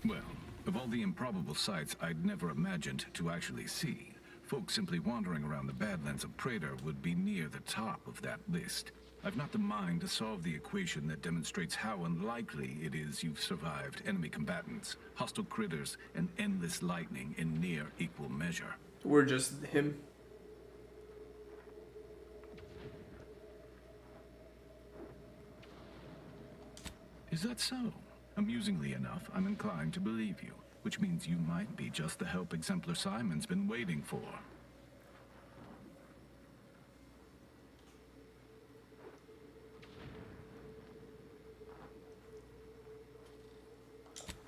Well, of all the improbable sights I'd never imagined to actually see, folks simply wandering around the Badlands of Praetor would be near the top of that list. I've not the mind to solve the equation that demonstrates how unlikely it is you've survived enemy combatants, hostile critters, and endless lightning in near equal measure. We're just him. Is that so? Amusingly enough, I'm inclined to believe you, which means you might be just the help Exemplar Simon's been waiting for.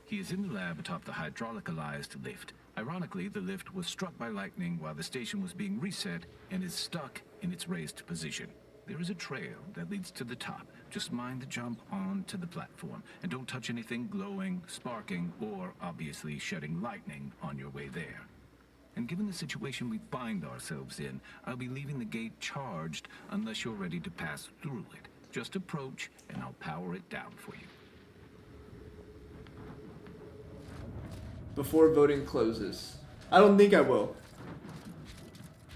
He is in the lab atop the hydraulicalized lift. Ironically, the lift was struck by lightning while the station was being reset and is stuck in its raised position. There is a trail that leads to the top. Just mind the jump onto the platform, and don't touch anything glowing, sparking, or obviously shedding lightning on your way there. And given the situation we find ourselves in, I'll be leaving the gate charged unless you're ready to pass through it. Just approach, and I'll power it down for you. Before voting closes. I don't think I will.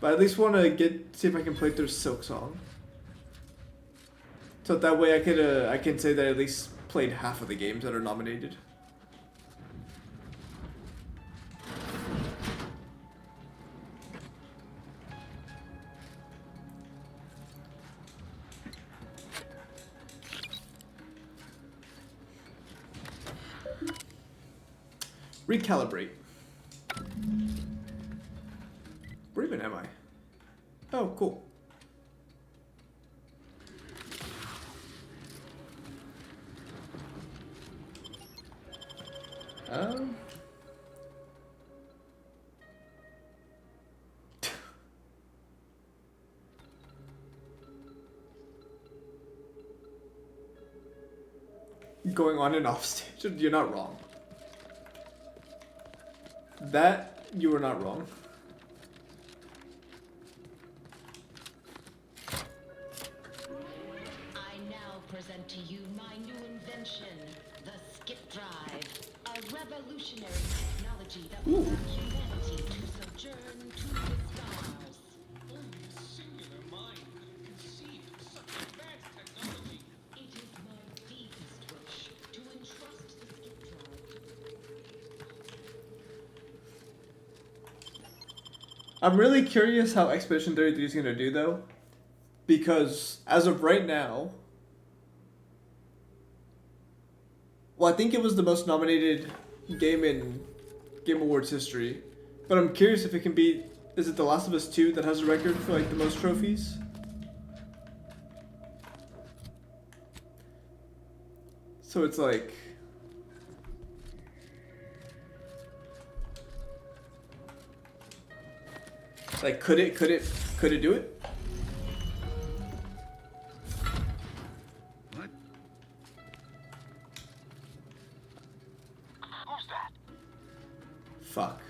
But I at least want to see if I can play through Silk Song. So that way I can say that I at least played half of the games that are nominated. Recalibrate. Where even am I? Oh, cool. Going on and off stage. You're not wrong. That, you were not wrong. I now present to you my new invention, the Skip Drive, a revolutionary technology that will allow humanity to sojourn to the stars. Only a singular mind could have conceived of such advanced technology. It is my deepest wish to entrust the Skip Drive to I'm really curious how Expedition 33 is going to do, though. Because, as of right now... Well, I think it was the most nominated game in Game Awards history. But I'm curious if it can beat... Is it The Last of Us 2 that has a record for, like, the most trophies? So it's like... Like, could it do it? What? Who's that? Fuck.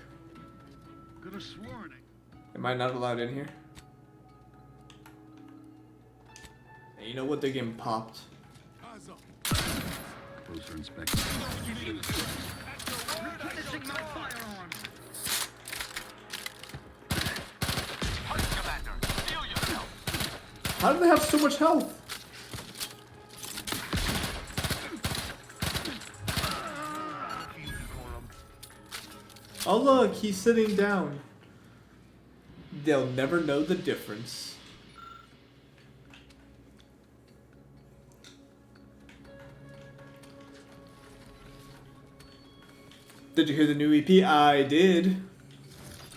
Could have sworn it. Am I not allowed in here? And you know what? They're getting popped. Closer inspection. Finishing my firearm. How do they have so much health? Oh look, he's sitting down. They'll never know the difference. Did you hear the new EP? I did.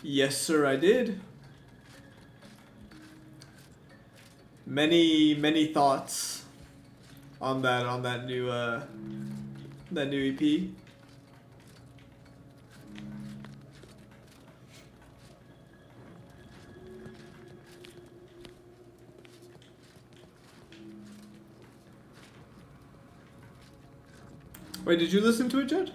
Yes, sir, I did. Many thoughts on that new EP. Wait, did you listen to it, Jed?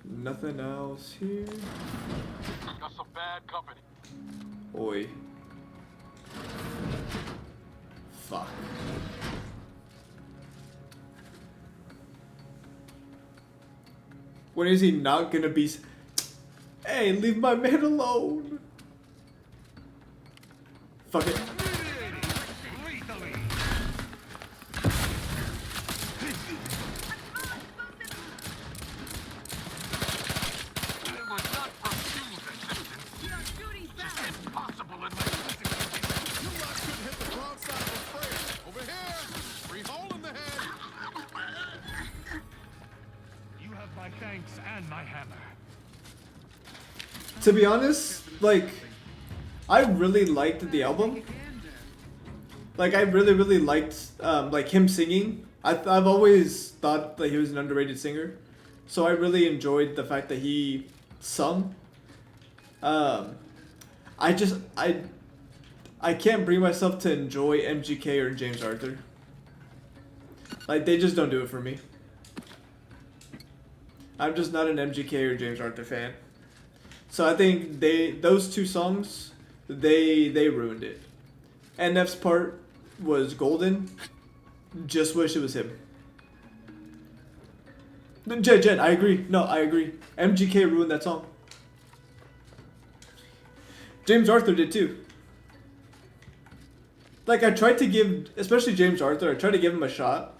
Nothing else here. Got some bad company. Oi. Fuck. When is he not gonna be? Hey, leave my man alone. Fuck it. Thanks and my hammer. To be honest, like, I really liked the album. Like, I really liked, like, him singing. I've always thought that he was an underrated singer. So I really enjoyed the fact that he sung. I can't bring myself to enjoy MGK or James Arthur. Like, they just don't do it for me. I'm just not an MGK or James Arthur fan. So I think those two songs, they ruined it. NF's part was golden. Just wish it was him. Jen, I agree. No, I agree. MGK ruined that song. James Arthur did too. Like, I tried to give, especially James Arthur, I tried to give him a shot.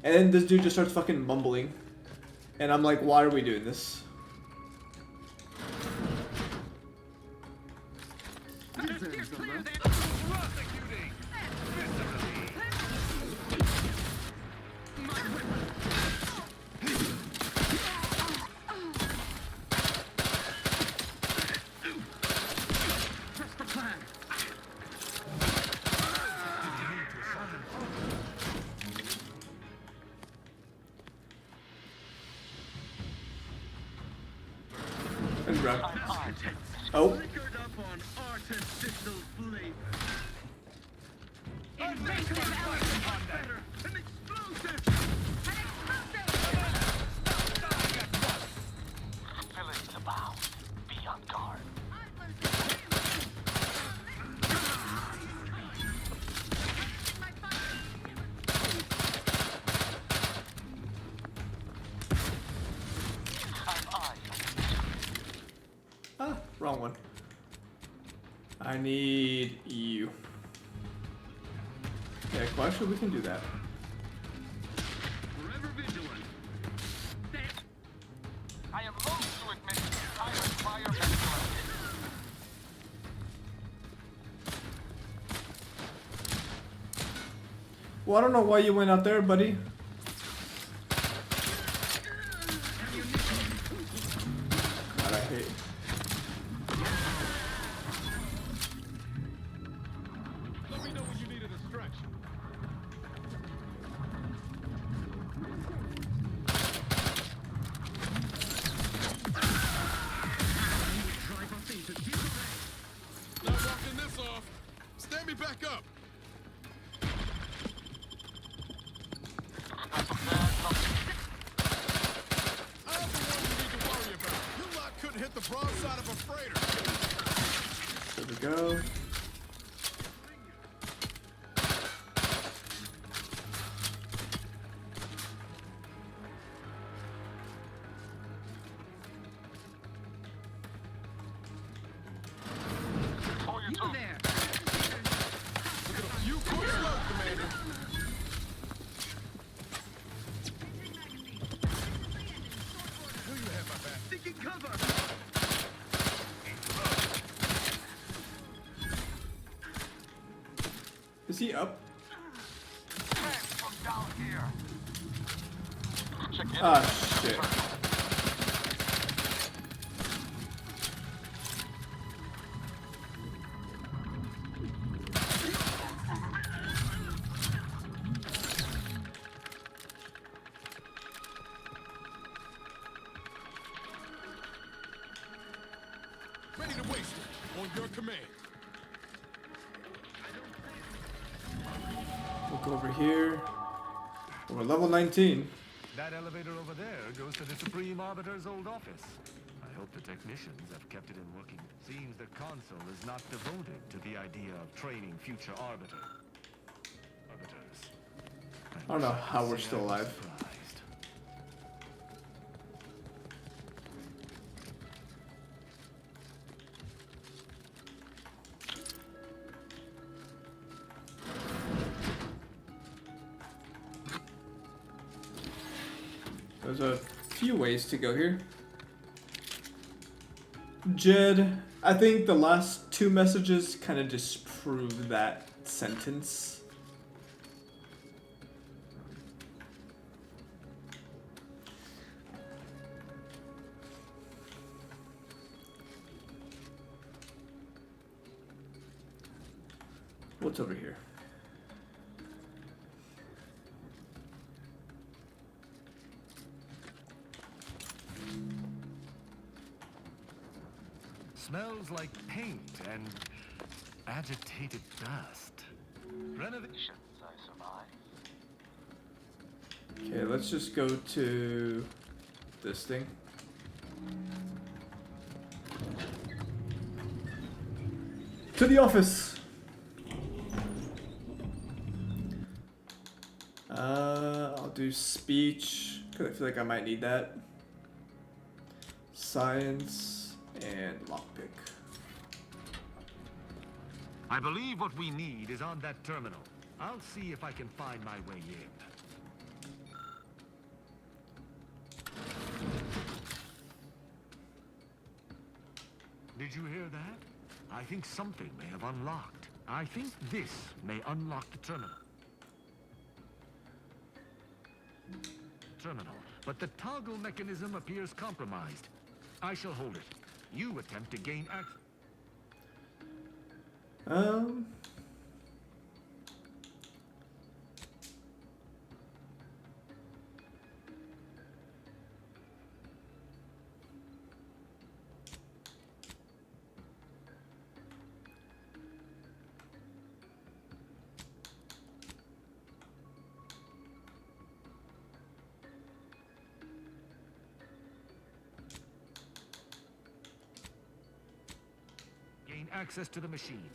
And then this dude just starts fucking mumbling. And I'm like, why are we doing this? Oh. Wrong one. I need you. Yeah, well, actually, we can do that. I am loath to admit I require mental. Well, I don't know why you went out there, buddy. God, I hate. Let me know when you need a distraction. Not walking this off. Stand me back up. I'm the one you need to worry about. You lot couldn't hit the broadside of a freighter. There we go. You quick slow, Commander. Who you have my back? Taking cover. Is he up? From down here. Ah, shit. Ready to waste it. On your command. We'll go over here. We're level 19. That elevator over there goes to the Supreme Arbiter's old office. I hope the technicians have kept it in working. Seems the Consul is not devoted to the idea of training future Arbiter. don't know how we're still alive. Surprised. There's a few ways to go here. Jed, I think the last two messages kind of disprove that sentence. What's over here? Smells like paint and agitated dust. Renovations, I survive. Okay, let's just go to this thing. To the office. I'll do speech because I feel like I might need that. Science and lockpick. I believe what we need is on that terminal. I'll see if I can find my way in. Did you hear that? I think something may have unlocked. I think this may unlock the terminal. But the toggle mechanism appears compromised. I shall hold it. You attempt to gain access. Access to the machine.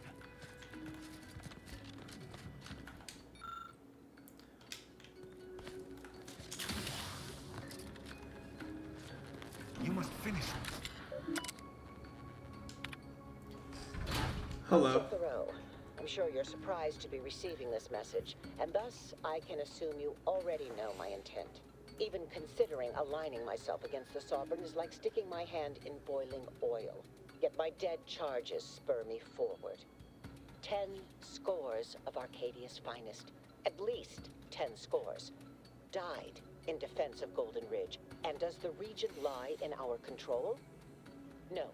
You must finish it. Hello. Thoreau, I'm sure you're surprised to be receiving this message, and thus I can assume you already know my intent. Even considering aligning myself against the Sovereign is like sticking my hand in boiling oil. Yet my dead charges spur me forward. 10 scores of Arcadia's finest, at least 10 scores, died in defense of Golden Ridge. And does the region lie in our control? No.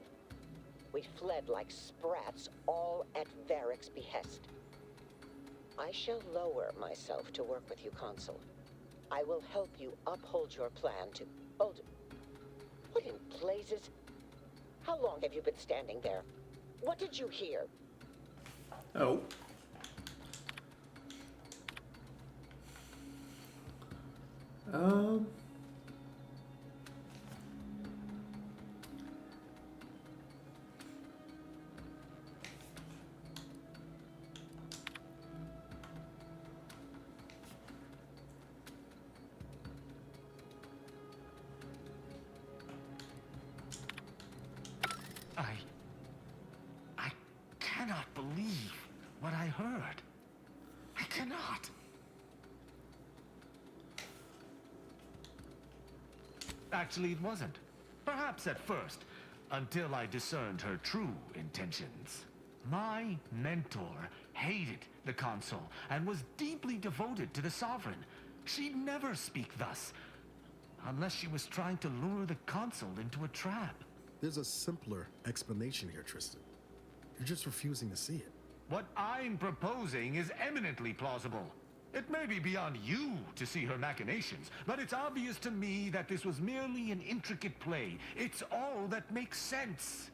We fled like sprats, all at Varric's behest. I shall lower myself to work with you, Consul. I will help you uphold your plan to... Hold... What in blazes... How long have you been standing there? What did you hear? Oh. I cannot believe what I heard. I cannot. Actually, it wasn't. Perhaps at first, until I discerned her true intentions. My mentor hated the Consul and was deeply devoted to the Sovereign. She'd never speak thus, unless she was trying to lure the Consul into a trap. There's a simpler explanation here, Tristan. You're just refusing to see it. What I'm proposing is eminently plausible. It may be beyond you to see her machinations, but it's obvious to me that this was merely an intricate play. It's all that makes sense.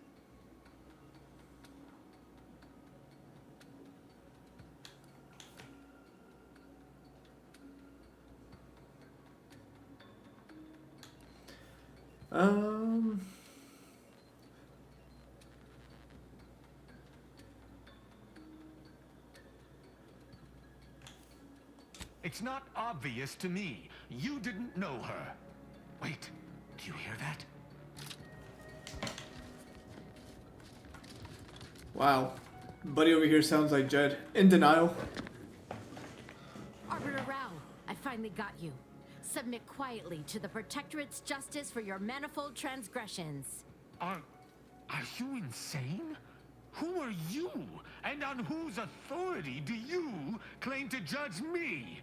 It's not obvious to me. You didn't know her. Wait, do you hear that? Wow. Buddy over here sounds like Jed. In denial. Arbiter Rao, I finally got you. Submit quietly to the Protectorate's justice for your manifold transgressions. Are you insane? Who are you? And on whose authority do you claim to judge me?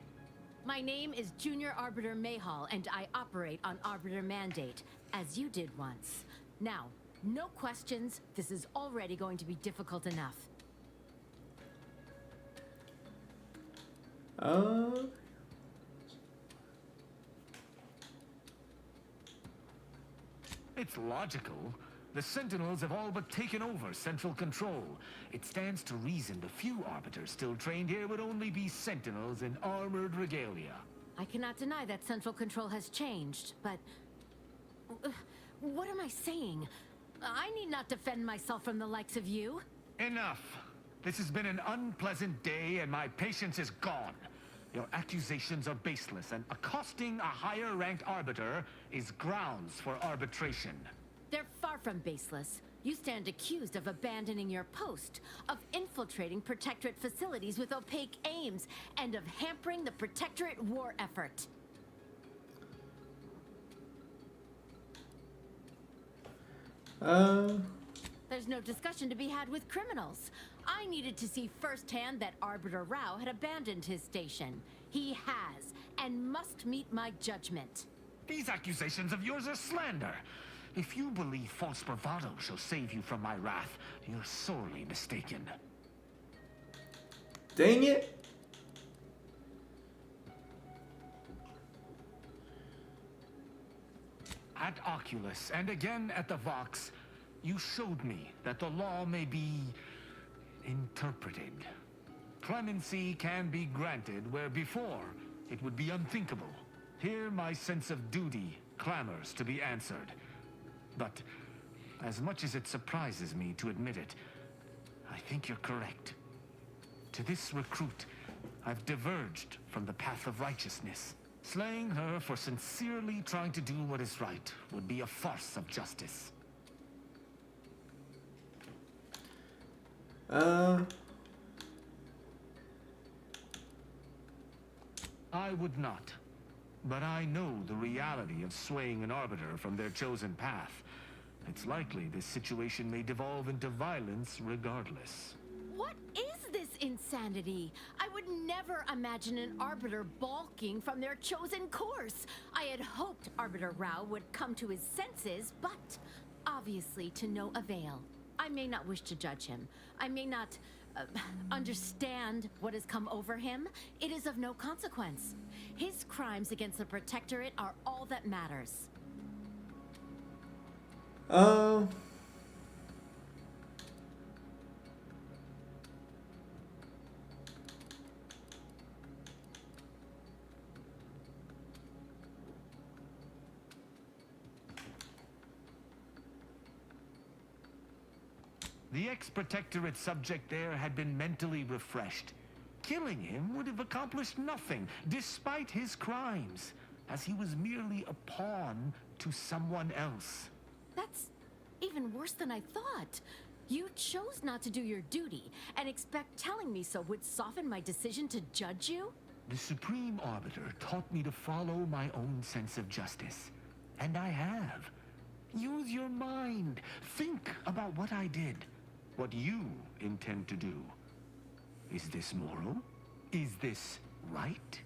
My name is Junior Arbiter Mayhall, and I operate on Arbiter Mandate, as you did once. Now, no questions. This is already going to be difficult enough. It's logical. The Sentinels have all but taken over central control. It stands to reason the few Arbiters still trained here would only be Sentinels in armored regalia. I cannot deny that central control has changed, but... what am I saying? I need not defend myself from the likes of you. Enough! This has been an unpleasant day and my patience is gone. Your accusations are baseless, and accosting a higher-ranked Arbiter is grounds for arbitration. They're far from baseless. You stand accused of abandoning your post, of infiltrating Protectorate facilities with opaque aims, and of hampering the Protectorate war effort. There's no discussion to be had with criminals. I needed to see firsthand that Arbiter Rao had abandoned his station. He has, and must meet my judgment. These accusations of yours are slander. If you believe false bravado shall save you from my wrath, you're sorely mistaken. Dang it. At Oculus, and again at the Vox, you showed me that the law may be interpreted. Clemency can be granted where before it would be unthinkable. Here my sense of duty clamors to be answered. But as much as it surprises me to admit it, I think you're correct. To this recruit, I've diverged from the path of righteousness. Slaying her for sincerely trying to do what is right would be a farce of justice. I would not. But I know the reality of swaying an Arbiter from their chosen path. It's likely this situation may devolve into violence regardless. What is this insanity? I would never imagine an Arbiter balking from their chosen course. I had hoped Arbiter Rao would come to his senses, but obviously to no avail. I may not wish to judge him. I may not understand what has come over him. It is of no consequence. His crimes against the Protectorate are all that matters. The ex-Protectorate subject there had been mentally refreshed. Killing him would have accomplished nothing, despite his crimes, as he was merely a pawn to someone else. That's even worse than I thought. You chose not to do your duty, and expect telling me so would soften my decision to judge you? The Supreme Arbiter taught me to follow my own sense of justice. And I have. Use your mind. Think about what I did. What you intend to do. Is this moral? Is this right?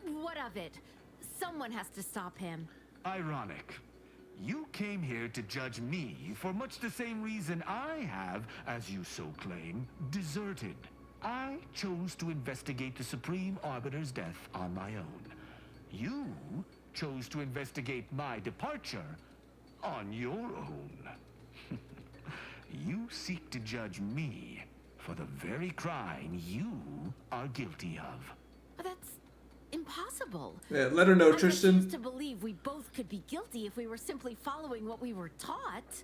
What of it? Someone has to stop him. Ironic. You came here to judge me for much the same reason I have, as you so claim, deserted. I chose to investigate the Supreme Arbiter's death on my own. You chose to investigate my departure on your own. You seek to judge me for the very crime you are guilty of. That's impossible. Yeah, let her know, I Tristan. refuse to believe we both could be guilty if we were simply following what we were taught.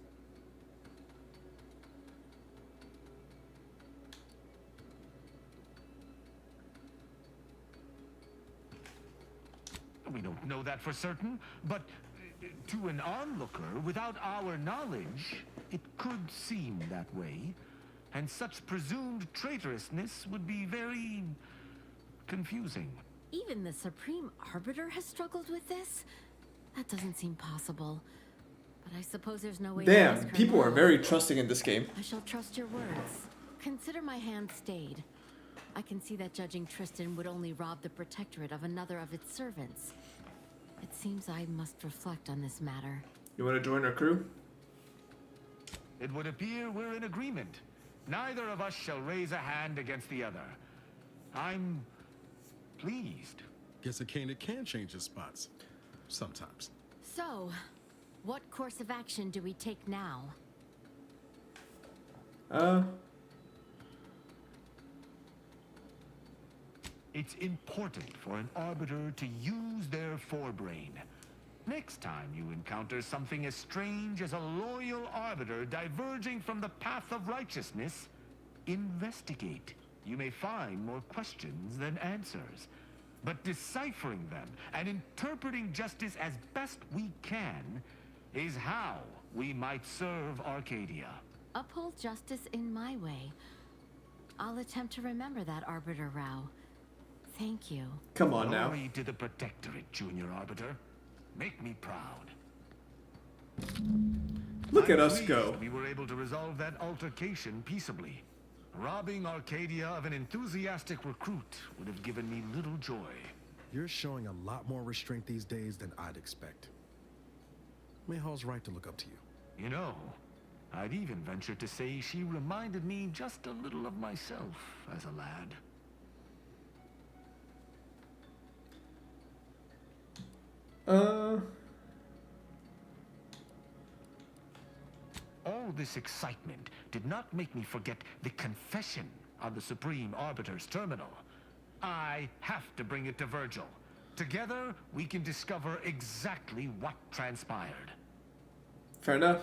We don't know that for certain, but to an onlooker, without our knowledge, it could seem that way. And such presumed traitorousness would be very confusing. Even the Supreme Arbiter has struggled with this? That doesn't seem possible. But I suppose there's no way to ask Damn, her people are now. very trusting in this game. I shall trust your words. Consider my hand stayed. I can see that judging Tristan would only rob the Protectorate of another of its servants. It seems I must reflect on this matter. You want to join our crew? It would appear we're in agreement. Neither of us shall raise a hand against the other. I'm pleased. Guess a cane can change its spots. Sometimes. So, what course of action do we take now? It's important for an arbiter to use their forebrain. Next time you encounter something as strange as a loyal arbiter diverging from the path of righteousness, investigate. You may find more questions than answers. But deciphering them and interpreting justice as best we can is how we might serve Arcadia. Uphold justice in my way. I'll attempt to remember that, Arbiter Rao. Thank you. Come on now. Glory to the Protectorate, Junior Arbiter. Make me proud. Look at I'm us pleased go. We were able to resolve that altercation peaceably. Robbing Arcadia of an enthusiastic recruit would have given me little joy. You're showing a lot more restraint these days than I'd expect. Mayhall's right to look up to you. You know, I'd even venture to say she reminded me just a little of myself as a lad. All this excitement did not make me forget the confession on the Supreme Arbiter's terminal. I have to bring it to Virgil. Together, we can discover exactly what transpired. Fair enough.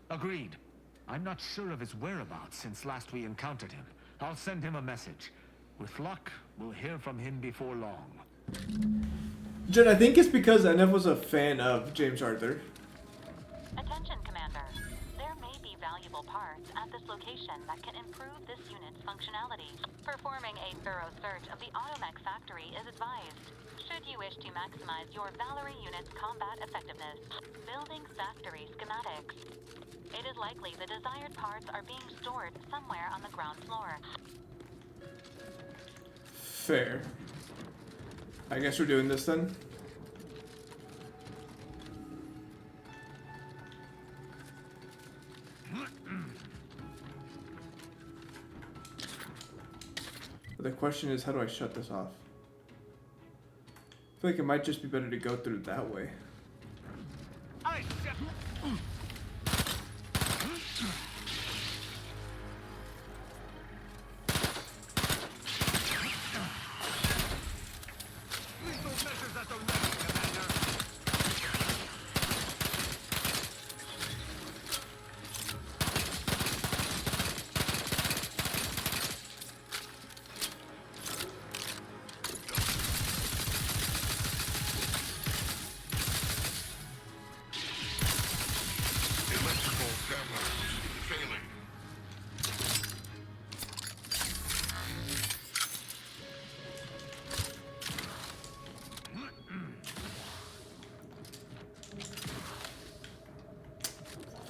Agreed. I'm not sure of his whereabouts since last we encountered him. I'll send him a message. With luck, we'll hear from him before long. Jen, I think it's because NF was a fan of James Arthur. Attention, Commander. There may be valuable parts at this location that can improve this unit's functionality. Performing a thorough search of the Automech factory is advised. Should you wish to maximize your Valerie unit's combat effectiveness, building factory schematics. It is likely the desired parts are being stored somewhere on the ground floor. Fair. I guess we're doing this then. The question is, how do I shut this off? I feel like it might just be better to go through it that way.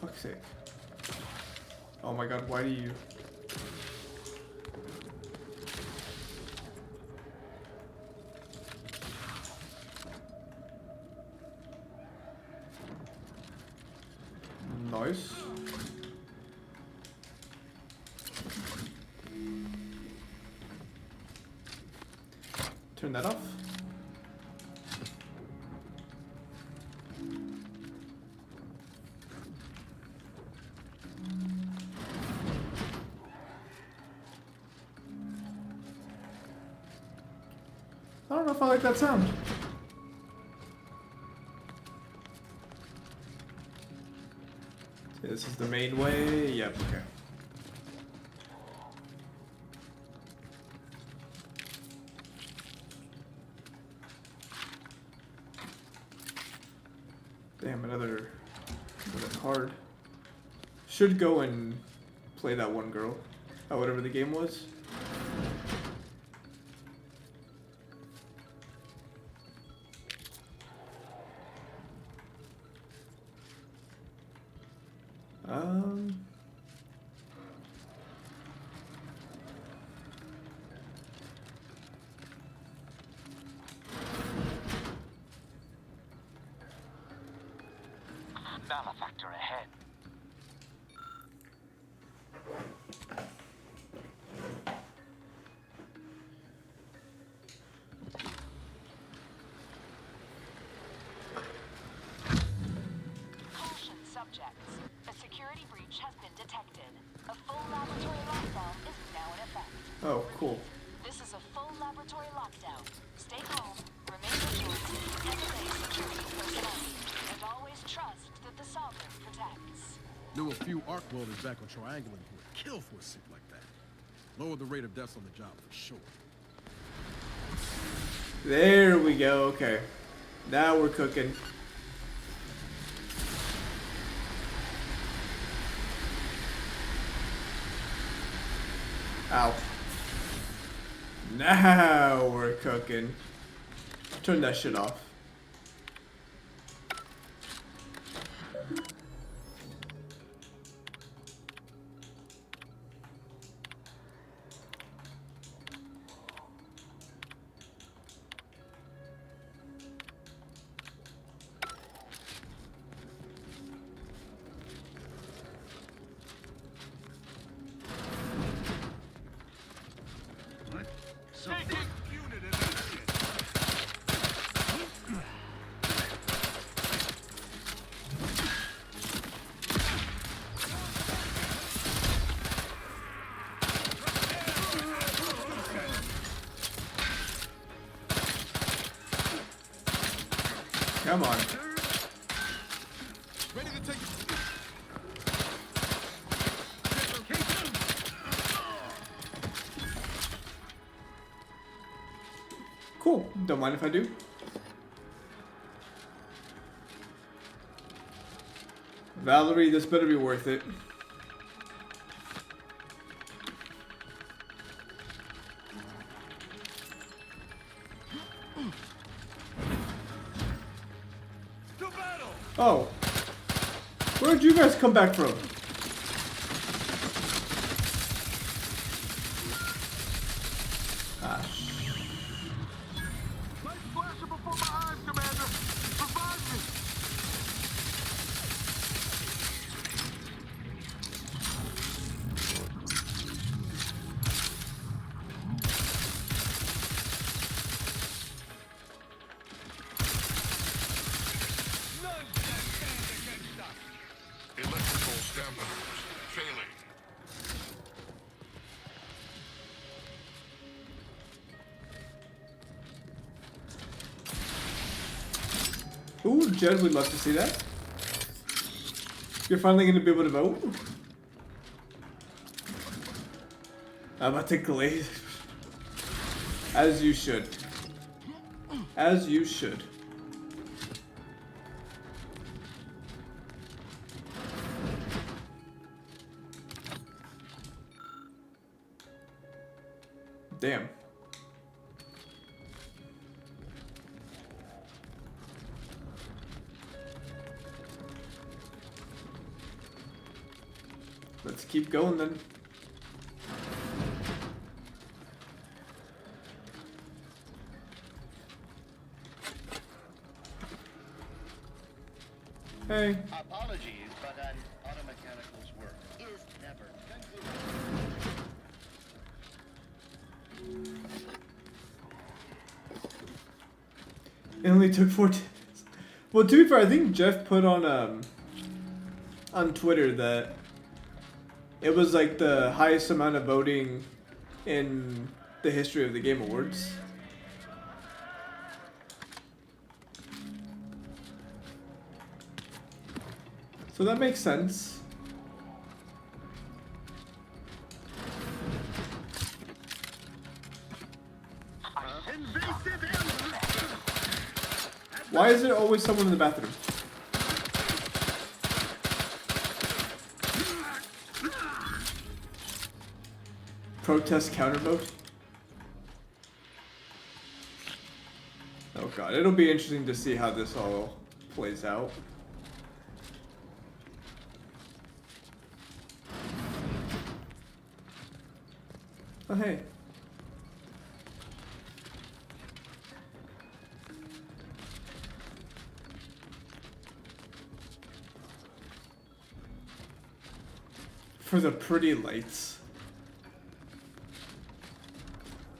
Fuck's sake. Oh my god, why do you... Nice. Turn that off. I don't know if I like that sound. This is the main way. Yep, okay. Damn, another card. Should go and play that one girl. Whatever the game was. Malefactor ahead. Caution subjects. A security breach has been detected. A full laboratory lockdown is now in effect. Oh, cool. This is a full laboratory lockdown. Stay calm, remain vigilant, and obey security personnel. And always trust that the Sovereign protects. Knew a few arc welders back on Triangulum who would kill for a suit like that. Lower the rate of deaths on the job for sure. There we go, okay. Now we're cooking. Ow. Now we're cooking. Turn that shit off. Come on. Ready to take it. Cool. Don't mind if I do. Valerie, this better be worth it. Oh. Where'd you guys come back from? Ah, Lights flashing before my eyes, Commander. Revive me. Electrical dampers failing. ooh, Jed, we'd love to see that. You're finally going to be able to vote? I'm about to glaze. As you should. As you should. Damn. Let's keep going then. Hey. Apologies, but an automechanical's work is never concluded. It only took 14. Well, to be fair, I think Jeff put on Twitter that it was like the highest amount of voting in the history of the Game Awards. So that makes sense. Why is there always someone in the bathroom? Protest counter vote? Oh god, it'll be interesting to see how this all plays out. Oh hey. For the pretty lights.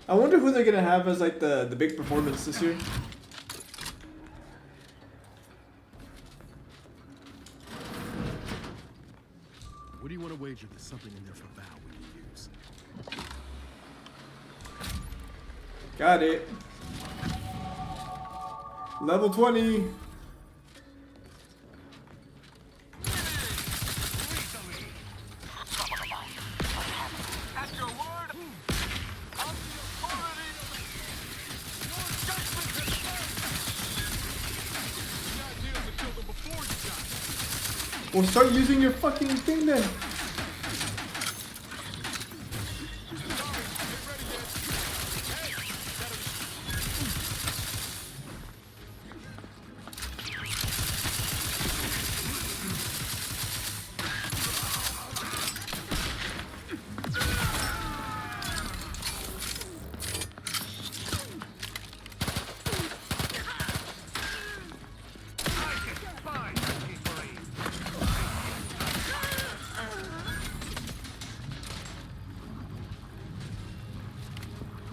I wonder who they're gonna have as like the big performance this year. What do you want to wager there's something in there for VAL we can use? Got it. Level 20. Well, start using your fucking thing then.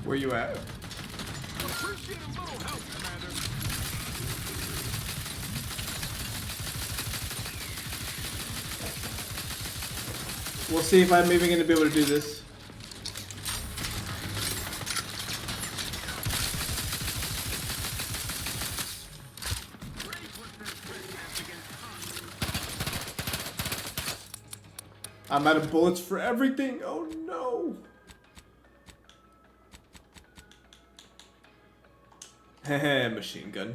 Where you at? Appreciate a little help, Commander. We'll see if I'm even gonna be able to do this. I'm out of bullets for everything. Oh no. Heh, machine gun.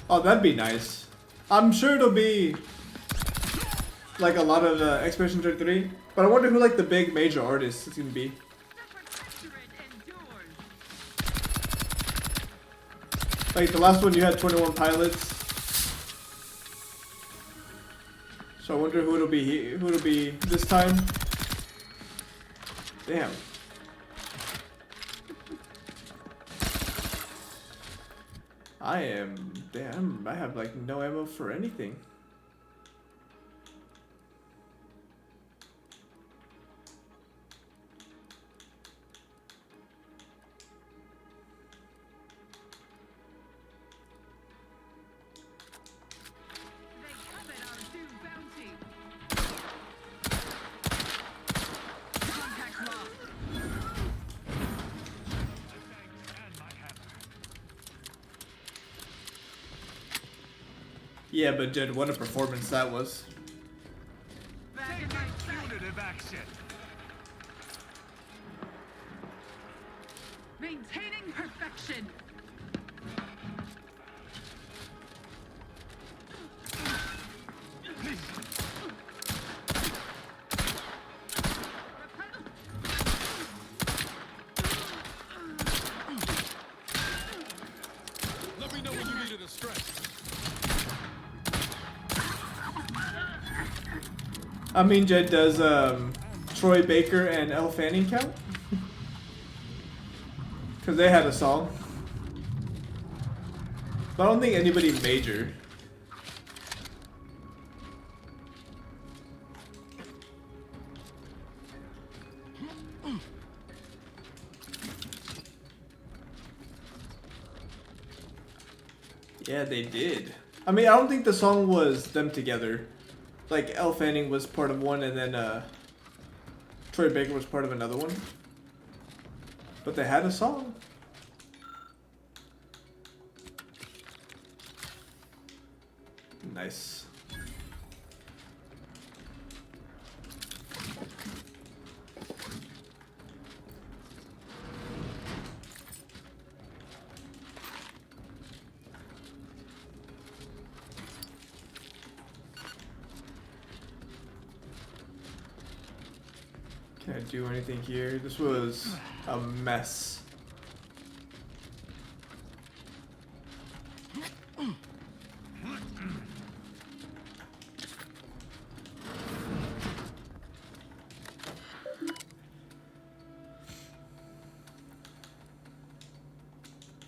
Oh, that'd be nice. I'm sure it'll be like a lot of Expedition 33, but I wonder who like the big major artists is gonna be. Like the last one you had 21 pilots. So I wonder who it'll be this time. Damn. I have like no ammo for anything. Yeah, but dude, what a performance that was. Punitive action. Maintaining perfection. Let me know when you needed a stretch. I mean, Jed, does Troy Baker and Elle Fanning count? Because they had a song. But I don't think anybody major. Yeah, they did. I mean, I don't think the song was them together. Like, Elle Fanning was part of one, and then Troy Baker was part of another one. But they had a song. Nice. Can I do anything here? This was a mess.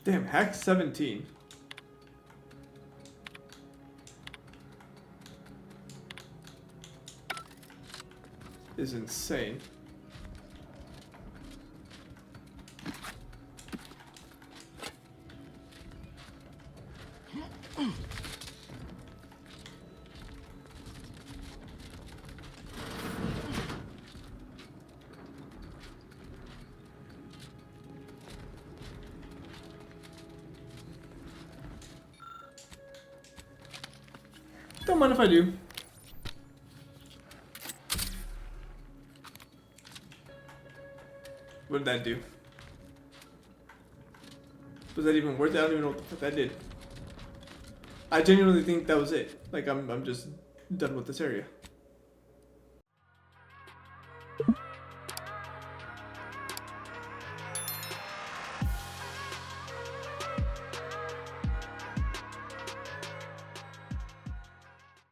Damn, hack 17. Is insane. Don't mind if I do. What did that do? Was that even worth it? I don't even know what the fuck that did. I genuinely think that was it. Like, I'm just done with this area.